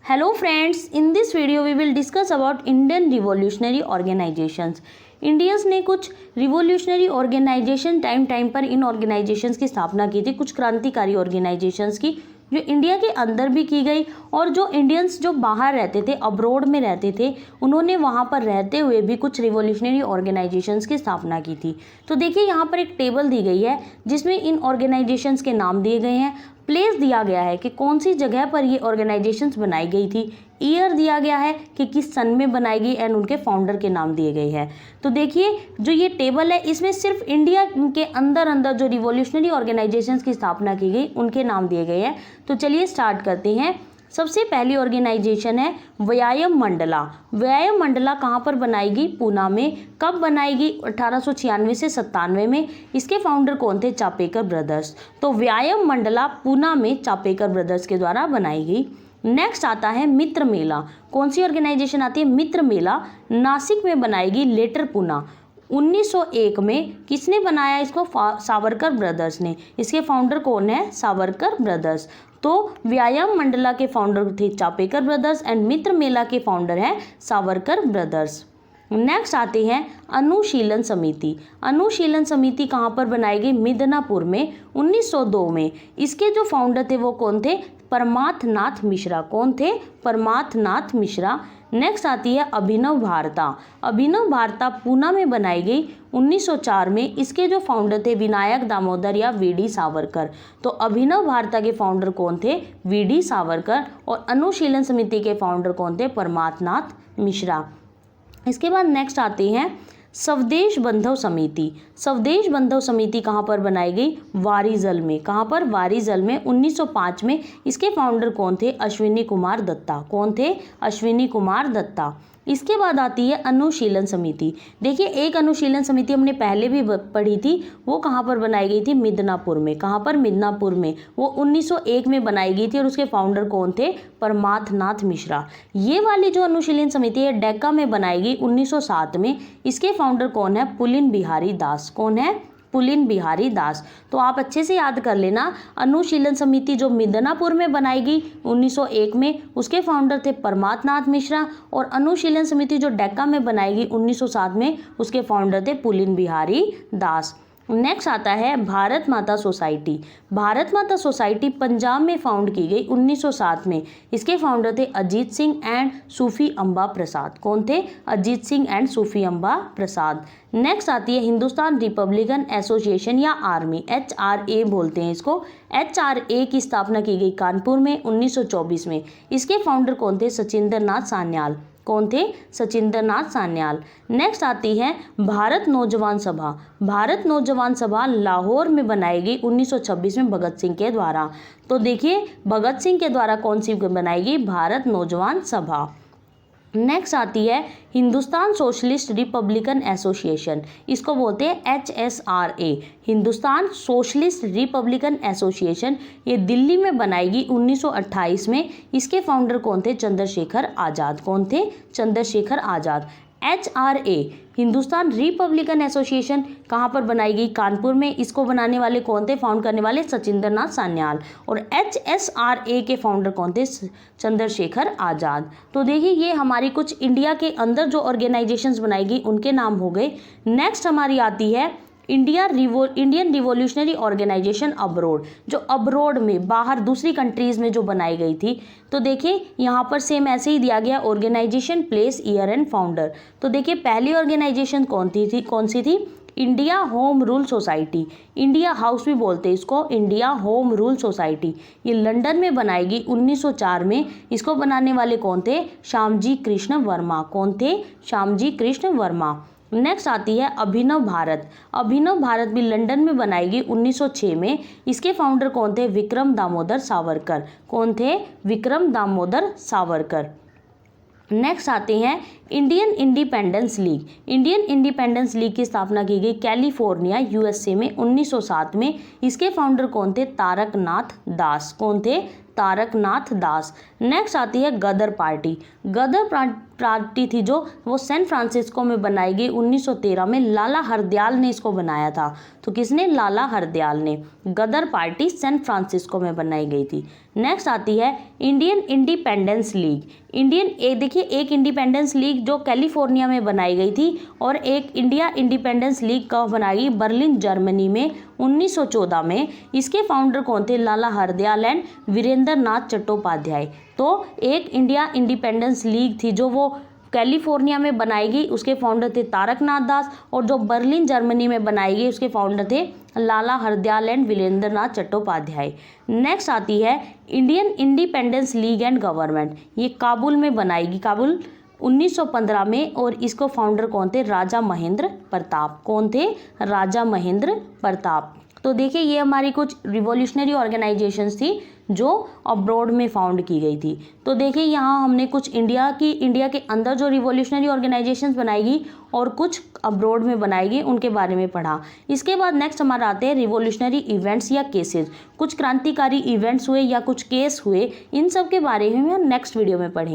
Hello friends, in this video we will discuss about Indian revolutionary organizations. Indians ने कुछ revolutionary organisation time पर इन organisations की स्थापना की थी, कुछ क्रांतिकारी ऑर्गेनाइजेशंस की जो इंडिया के अंदर भी की गई और जो इंडियंस जो बाहर रहते थे, अब्रोड में रहते थे, उन्होंने वहाँ पर रहते हुए भी कुछ रिवोल्यूशनरी ऑर्गेनाइजेशंस की स्थापना की थी। तो देखिए यहाँ पर एक टेबल दी गई है जिसमें इन ऑर्गेनाइजेशंस के नाम दिए गए हैं, प्लेस दिया गया है कि कौन सी जगह पर ये ऑर्गेनाइजेशंस बनाई गई थी, ईयर दिया गया है कि किस सन में बनाई गई एंड उनके फाउंडर के नाम दिए गए हैं। तो देखिए जो ये टेबल है इसमें सिर्फ इंडिया के अंदर जो रिवॉल्यूशनरी ऑर्गेनाइजेशंस की स्थापना की गई उनके नाम दिए गए हैं। तो चलिए स्टार्ट करते हैं। सबसे पहली ऑर्गेनाइजेशन है व्यायाम मंडला। व्यायाम मंडला कहाँ पर बनाएगी? पूना में। कब बनाएगी? 1896 से 97 में। इसके फाउंडर कौन थे? चापेकर ब्रदर्स। तो व्यायाम मंडला पूना में चापेकर ब्रदर्स के द्वारा बनाई गई। नेक्स्ट आता है मित्र मेला। कौन सी ऑर्गेनाइजेशन आती है? मित्र मेला नासिक में बनाएगी लेटर पूना। 1901 में किसने बनाया इसको? सावरकर ब्रदर्स ने। इसके फाउंडर कौन है? सावरकर ब्रदर्स। तो व्यायाम मंडला के फाउंडर थे चापेकर ब्रदर्स एंड मित्र मेला के फाउंडर है सावरकर ब्रदर्स। नेक्स्ट आते हैं अनुशीलन समिति। अनुशीलन समिति कहाँ पर बनाई गई? मिदनापुर में 1902 में। इसके जो फाउंडर थे वो कौन थे? परमार्थनाथ मिश्रा। कौन थे? परमार्थनाथ मिश्रा। नेक्स्ट आती है अभिनव भारता। अभिनव भारता पूना में बनाई गई 1904 में। इसके जो फाउंडर थे विनायक दामोदर या वीडी सावरकर। तो अभिनव भारता के फाउंडर कौन थे? वीडी सावरकर। और अनुशीलन समिति के फाउंडर कौन थे? परमार्थनाथ मिश्रा। इसके बाद नेक्स्ट आते हैं स्वदेश बंधव समिति। स्वदेश बंधव समिति कहाँ पर बनाई गई? वारीजल में। कहाँ पर? वारीजल में 1905 में। इसके फाउंडर कौन थे? अश्विनी कुमार दत्ता। कौन थे? अश्विनी कुमार दत्ता। इसके बाद आती है अनुशीलन समिति। देखिए एक अनुशीलन समिति हमने पहले भी पढ़ी थी, वो कहाँ पर बनाई गई थी? मिदनापुर में। कहाँ पर? मिदनापुर में। वो 1901 में बनाई गई थी और उसके फाउंडर कौन थे? परमार्थनाथ मिश्रा। ये वाली जो अनुशीलन समिति है डेक्का में बनाई गई 1907 में। इसके फाउंडर कौन है? पुलिन बिहारी दास। कौन है? पुलिन बिहारी दास। तो आप अच्छे से याद कर लेना, अनुशीलन समिति जो मिदनापुर में बनाई गई 1901 में, उसके फाउंडर थे परमार्थनाथ मिश्रा। और अनुशीलन समिति जो डेक्का में बनाई गई 1907 में, उसके फाउंडर थे पुलिन बिहारी दास। नेक्स्ट आता है भारत माता सोसाइटी। भारत माता सोसाइटी पंजाब में फाउंड की गई 1907 में। इसके फाउंडर थे अजीत सिंह एंड सूफी अम्बा प्रसाद। कौन थे? Ajit Singh and Sufi Amba Prasad. Next आती है हिंदुस्तान रिपब्लिकन एसोसिएशन या आर्मी, HRA बोलते हैं इसको। HRA की स्थापना की गई कानपुर में 1924 में। इसके फाउंडर कौन थे? सचिंद्र नाथ सान्याल। कौन थे? सचिंद्र नाथ सान्याल। नेक्स्ट आती है भारत नौजवान सभा। भारत नौजवान सभा लाहौर में बनाई गई 1926 में भगत सिंह के द्वारा। तो देखिए भगत सिंह के द्वारा कौन सी बनाई गई? भारत नौजवान सभा। नेक्स्ट आती है हिंदुस्तान सोशलिस्ट रिपब्लिकन एसोसिएशन। इसको बोलते हैं HSRA, Hindustan socialist Republican association. ये दिल्ली में बनाई गई 1928 में। इसके फाउंडर कौन थे? चंद्रशेखर आज़ाद। कौन थे? Chandrashekhar Azad. HRA Hindustan Republican association कहाँ पर बनाई गई? कानपुर में। इसको बनाने वाले कौन थे? फाउंड करने वाले सचिंद्र नाथ सान्याल। और HSRA के फाउंडर कौन थे? चंद्रशेखर आज़ाद। तो देखिए ये हमारी कुछ इंडिया के अंदर जो ऑर्गेनाइजेशंस बनाई गई उनके नाम हो गए। नेक्स्ट हमारी आती है इंडियन रिवॉल्यूशनरी ऑर्गेनाइजेशन अब्रोड, जो अब्रोड में बाहर दूसरी कंट्रीज़ में जो बनाई गई थी। तो देखिए यहाँ पर सेम ऐसे ही दिया गया organisation, place, year and founder. तो देखिए पहली ऑर्गेनाइजेशन कौन सी थी? India home rule society. India house भी बोलते हैं इसको, इंडिया होम रूल सोसाइटी। ये लंदन में बनाई गई 1904 में। इसको बनाने वाले कौन थे? श्यामजी कृष्ण वर्मा। कौन थे? श्यामजी कृष्ण वर्मा। नेक्स्ट आती है अभिनव भारत। अभिनव भारत भी लंदन में बनाई गई 1906 में। इसके फाउंडर कौन थे? विक्रम दामोदर सावरकर। कौन थे? विक्रम दामोदर सावरकर। नेक्स्ट आते हैं Indian Independence league. Indian Independence league की स्थापना की गई कैलिफोर्निया USA में 1907 में। इसके फाउंडर कौन थे? तारकनाथ दास। कौन थे? तारकनाथ दास। नेक्स्ट आती है गदर पार्टी। गदर पार्टी थी जो वो सैन फ्रांसिस्को में बनाई गई 1913 में। लाला हरदयाल ने इसको बनाया था। तो किसने? लाला हरदयाल ने। गदर पार्टी सैन फ्रांसिस्को में बनाई गई थी। नेक्स्ट आती है इंडियन इंडिपेंडेंस लीग। देखिए एक इंडिपेंडेंस लीग जो कैलिफोर्निया में बनाई गई थी और एक इंडिया इंडिपेंडेंस लीग कब बनाई गई? बर्लिन जर्मनी में 1914 में। इसके फाउंडर कौन थे? लाला हरदयाल एंड वीरेंद्र नाथ चट्टोपाध्याय। तो एक इंडिया इंडिपेंडेंस लीग थी जो वो कैलिफोर्निया में बनाई गई, उसके फाउंडर थे तारकनाथ दास, और जो बर्लिन जर्मनी में बनाई गई उसके फाउंडर थे लाला हरदयाल एंड वीरेंद्र नाथ चट्टोपाध्याय। नेक्स्ट आती है Indian Independence League and government. ये काबुल में बनाई गई, काबुल 1915 में, और इसको फाउंडर कौन थे? राजा महेंद्र प्रताप। कौन थे? राजा महेंद्र प्रताप। तो देखिए ये हमारी कुछ रिवॉल्यूशनरी ऑर्गेनाइजेशंस थी जो अब्रॉड में फाउंड की गई थी। तो देखिए यहाँ हमने कुछ इंडिया के अंदर जो रिवॉल्यूशनरी ऑर्गेनाइजेशंस बनाएगी और कुछ अब्रॉड में बनाएगी उनके बारे में पढ़ा। इसके बाद नेक्स्ट हमारा आते हैं रिवॉल्यूशनरी इवेंट्स या केसेस। कुछ क्रांतिकारी इवेंट्स हुए या कुछ केस हुए, इन सब के बारे में हम नेक्स्ट वीडियो में पढ़ेंगे।